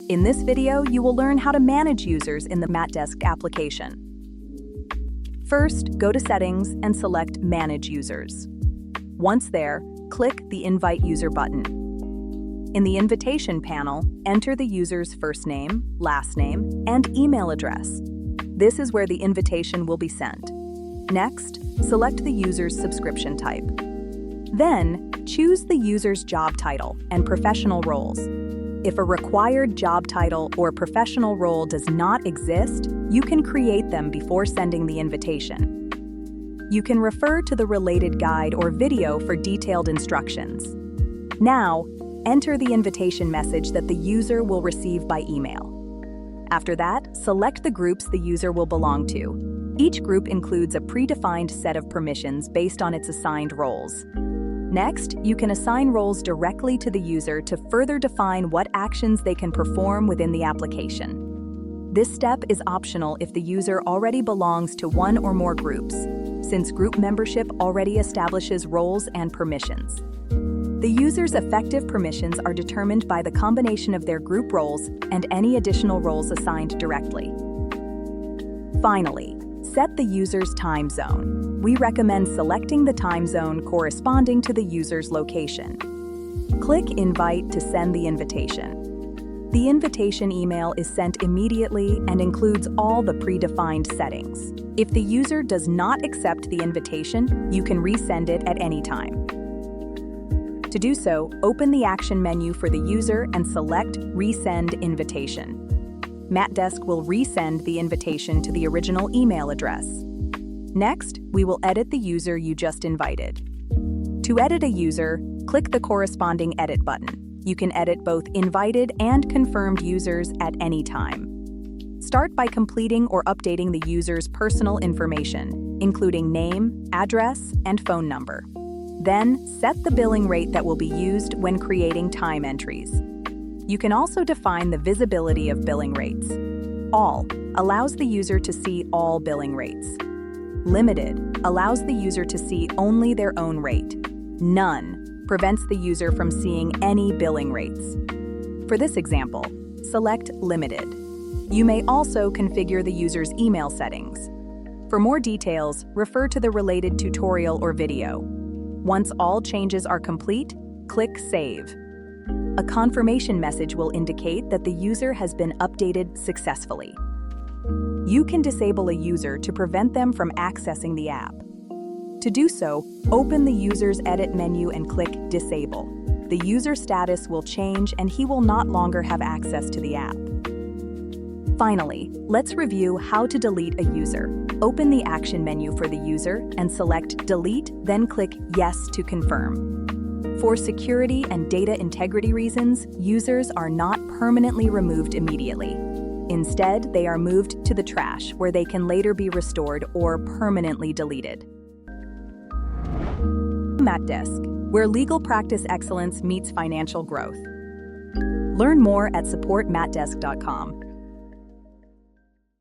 In this video, you will learn how to manage users in the Maatdesk application. First, go to Settings and select Manage Users. Once there, click the Invite User button. In the Invitation panel, enter the user's first name, last name, and email address. This is where the invitation will be sent. Next, select the user's subscription type. Then, choose the user's job title and professional roles. If a required job title or professional role does not exist, you can create them before sending the invitation. You can refer to the related guide or video for detailed instructions. Now, enter the invitation message that the user will receive by email. After that, select the groups the user will belong to. Each group includes a predefined set of permissions based on its assigned roles. Next, you can assign roles directly to the user to further define what actions they can perform within the application. This step is optional if the user already belongs to one or more groups, since group membership already establishes roles and permissions. The user's effective permissions are determined by the combination of their group roles and any additional roles assigned directly. Finally, set the user's time zone. We recommend selecting the time zone corresponding to the user's location. Click Invite to send the invitation. The invitation email is sent immediately and includes all the predefined settings. If the user does not accept the invitation, you can resend it at any time. To do so, open the action menu for the user and select Resend Invitation. Maatdesk will resend the invitation to the original email address. Next, we will edit the user you just invited. To edit a user, click the corresponding Edit button. You can edit both invited and confirmed users at any time. Start by completing or updating the user's personal information, including name, address, and phone number. Then, set the billing rate that will be used when creating time entries. You can also define the visibility of billing rates. All allows the user to see all billing rates. Limited allows the user to see only their own rate. None prevents the user from seeing any billing rates. For this example, select Limited. You may also configure the user's email settings. For more details, refer to the related tutorial or video. Once all changes are complete, click Save. A confirmation message will indicate that the user has been updated successfully. You can disable a user to prevent them from accessing the app. To do so, open the user's edit menu and click Disable. The user status will change and he will not longer have access to the app. Finally, let's review how to delete a user. Open the action menu for the user and select Delete, then click Yes to confirm. For security and data integrity reasons, users are not permanently removed immediately. Instead, they are moved to the trash, where they can later be restored or permanently deleted. Maatdesk, where legal practice excellence meets financial growth. Learn more at supportmaatdesk.com.